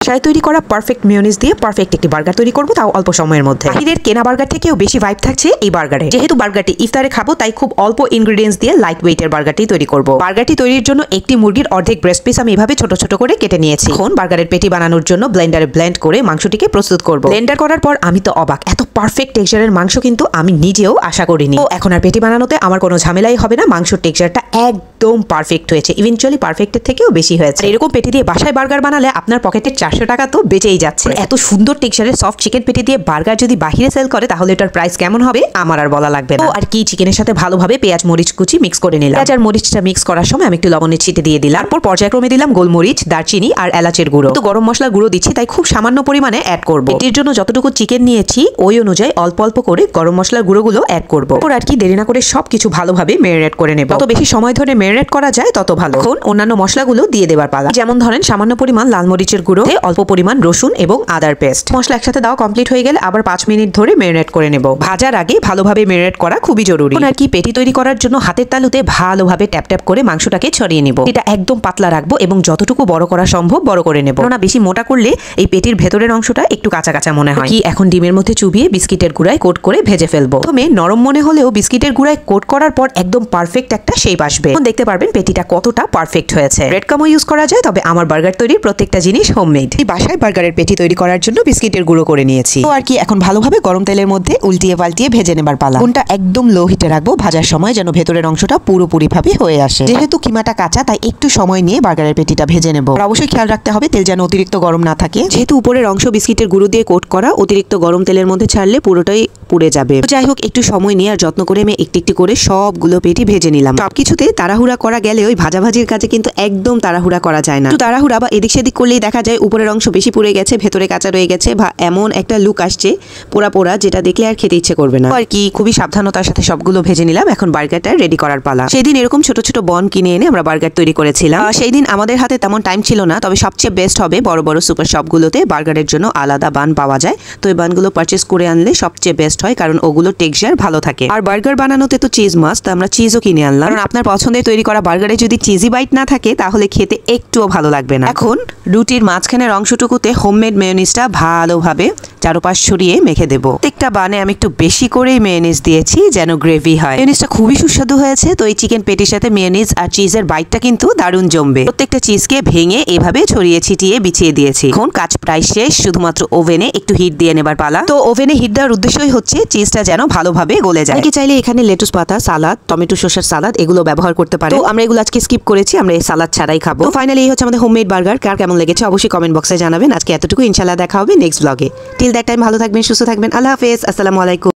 বাসায় তৈরি করা পারফেক্ট মেয়োনিজ দিয়ে পারফেক্ট একটি বার্গার তৈরি করব, তাও অল্প সময়ের মধ্যে। বাহিরের কেনা বার্গার থেকেও বেশি ভাইব থাকছে এই বার্গারে। যেহেতু বার্গারটি ইফতারে খাবো, তাই খুব অল্প ইনগ্রেডিয়েন্টস দিয়ে লাইট ওয়েটের বার্গারটি তৈরি করব। বার্গারটি তৈরির জন্য একটি মুরগির অর্ধেক ব্রেস্ট পিস আমি এভাবে ছোট ছোট করে কেটে নিয়েছি। এখন বার্গারের পেটি বানানোর জন্য ব্লেন্ডারে ব্লেন্ড করে মাংসটিকে প্রস্তুত করব। ব্লেন্ডার করার পর আমি তো অবাক, এত পারফেক্ট টেক্সচারের মাংস কিন্তু আমি নিজেও আশা করিনি। তো এখন আর পেটি বানানোতে আমার কোনো ঝামেলাই হবে না। মাংসের টেক্সচারটা একদম পারফেক্ট হয়েছে, ইভেনচুয়ালি পারফেক্টের থেকেও বেশি হয়েছে। এরকম পেটি দিয়ে বাসায় বার্গার বানালে আপনার পকেটের 400 টাকা তো বেঁচেই যাচ্ছে। এত সুন্দর টেক্সচারের সফট চিকেন পেটি দিয়ে বার্গার যদি বাহিরে সেল করে, তাহলে এটার প্রাইস কেমন হবে আমার আর বলা লাগবে না। আর কি, চিকেনের সাথে ভালোভাবে পেঁয়াজ মরিচ কুচি মিক্স করে নিলাম। পেঁয়াজ আর মরিচটা মিক্স করার সময় আমি একটু লবণের ছিটে দিয়ে দিলাম। তারপর পর্যায়ক্রমে দিলাম গোলমরিচ, দারচিনি আর এলাচের গুঁড়ো। তো গরম মশলার গুঁড়ো দিচ্ছি, তাই খুব সামান্য পরিমাণে অ্যাড করব। এটির জন্য যতটুকু চিকেন নিয়েছি ওই অনুযায়ী অল্প অল্প করে গরম মশলার গুঁড়োগুলো অ্যাড করব। আর কি, দেরি না করে সবকিছু ভালোভাবে ম্যারিনেট করে নেব। যত বেশি সময় ধরে ম্যারিনেট করা যায় তত ভালো। এখন অন্যান্য মশলাগুলো দিয়ে দেবার পালা। যেমন ধরেন সামান্য পরিমাণ লাল মরিচের গুঁড়ো, অল্প পরিমাণ রসুন এবং আদার পেস্ট। মশলা একসাথে দেওয়া কমপ্লিট হয়ে গেলে আবার 5 মিনিট ধরে ম্যারিনেট করে নেব। ভাজার আগে ভালোভাবে ম্যারিনেট করা খুবই জরুরি। আর কি, পেটি তৈরি করার জন্য হাতের তালুতে ভালোভাবে ট্যাপ ট্যাপ করে মাংসটাকে ছড়িয়ে নেব। এটা একদম পাতলা রাখবো এবং যতটুকু বড় করা সম্ভব বড় করে নেব। না বেশি মোটা করলে এই পেটির ভেতরের অংশটা একটু কাঁচা কাঁচা মনে হয়। কি, এখন ডিমের মধ্যে চুবিয়ে বিস্কিটের গুঁড়ায় কোট করে ভেজে ফেলবো। প্রথমে নরম মনে হলেও বিস্কিটের গুঁড়ায় কোট করার পর একদম পারফেক্ট একটা শেপ আসবে। এখন দেখতে পারবেন পেটিটা কতটা পারফেক্ট হয়েছে। ব্রেড কামও ইউজ করা যায়, তবে আমার বার্গার তৈরির প্রত্যেকটা জিনিস হোমমেড। এই বাসায় বার্গারের পেটি তৈরি করার জন্য বিস্কিটের গুঁড়ো করে নিয়েছি। তো আর কি, এখন ভালোভাবে গরম তেলের মধ্যে উল্টিয়ে পাল্টিয়ে ভেজে নেবার পালা। কোনটা একদম লো হিটে রাখবো ভাজার সময়, যেন ভেতরের অংশটা পুরোপুরি ভাবে হয়ে আসে। যেহেতু কিমাটা কাঁচা, তাই একটু সময় নিয়ে বার্গারের পেটিটা ভেজে নেব। আর অবশ্যই খেয়াল রাখতে হবে তেল যেন অতিরিক্ত গরম না থাকে। যেহেতু উপরের অংশ বিস্কিটের গুঁড়ো দিয়ে কোট করা, অতিরিক্ত গরম তেলের মধ্যে ছাড়লে পুরোটাই পুড়ে যাবে। যাই হোক, একটু সময় নিয়ে আর যত্ন করে আমি একটি একটি করে সবগুলো পেটি ভেজে নিলাম। সবকিছুতে তাড়াহুড়া করা গেলে ওই ভাজাভাজির কাজে কিন্তু একদম তাড়াহুড়া করা যায় না। তাড়াহুড়া বা এদিক সেদিক করলেই দেখা যায় উপরের অংশ বেশি পুড়ে গেছে, ভেতরে কাঁচা রয়ে গেছে, বা এমন একটা লুক আসছে পোড়া পোড়া, যেটা দেখলে আর খেতে ইচ্ছে করবে না। আর কি, খুবই সাবধানতার সাথে সবগুলো ভেজে নিলাম। এখন বার্গারটা রেডি করার পালা। সেই দিন এরকম ছোট ছোট বন কিনে এনে আমরা বার্গার তৈরি করেছিলাম। সেই দিন আমাদের হাতে তেমন টাইম ছিল না, তবে সবচেয়ে বেস্ট হবে বড় বড় সুপার শপগুলোতে বার্গারের জন্য আলাদা বান পাওয়া যায়। তো এই বানগুলো পারচেস করে আনলে সবচেয়ে বেস্ট হয়, কারণ ওগুলো টেক্সচার ভালো থাকে। আর বার্গার বানানোতে তো চিজ মাস্ট, আমরা চিজও কিনে আনলাম। কারণ আপনার পছন্দের তৈরি করা বার্গারে যদি চিজি বাইট না থাকে, তাহলে খেতে একটুও ভালো লাগবে না। এখন রুটির মাঝখানের অংশটুকুতে হোমমেড মেয়োনিজটা ভালোভাবে চারপাশ ছড়িয়ে মেখে দেবো। প্রত্যেকটা বানে আমি একটু বেশি করেই মেয়োনিজ দিয়েছি, যেন গ্রেভি হয়। মেয়োনিজটা খুবই সুস্বাদু হয়েছে। তো এই চিকেন পেটির সাথে মেয়োনিজ আর চিজের বাইটটা কিন্তু দারুণ জমবে। প্রত্যেকটা চিজকে ভেঙে এভাবে ছড়িয়ে ছিটিয়ে বিছিয়ে দিয়েছি। এখন কাজ প্রায় শেষ, শুধুমাত্র ওভেনে একটু হিট দিয়ে নেবার পালা। তো ওভেনে হিট দেওয়ার উদ্দেশ্যই হচ্ছে চিজটা যেন ভালোভাবে গলে যায়। অনেকে চাইলে এখানে লেটুস পাতা, সালাদ, টমেটো সসের সালাদ এগুলো ব্যবহার করতে পারে। তো আমরা এগুলো আজকে স্কিপ করেছি, আমরা এই সালাদ ছাড়াই খাবো। তো ফাইনালি এই হচ্ছে আমাদের হোমমেড বার্গার। কার কেমন লেগেছে অবশ্যই কমেন্ট বক্সে জানাবেন। আজকে এতটুকু, ইনশাআল্লাহ দেখা হবে নেক্সট ব্লগে। টিল দ্যাট টাইম ভালো থাকবেন, সুস্থ থাকবেন। আল্লাহ হাফেজ, আসসালামু আলাইকুম।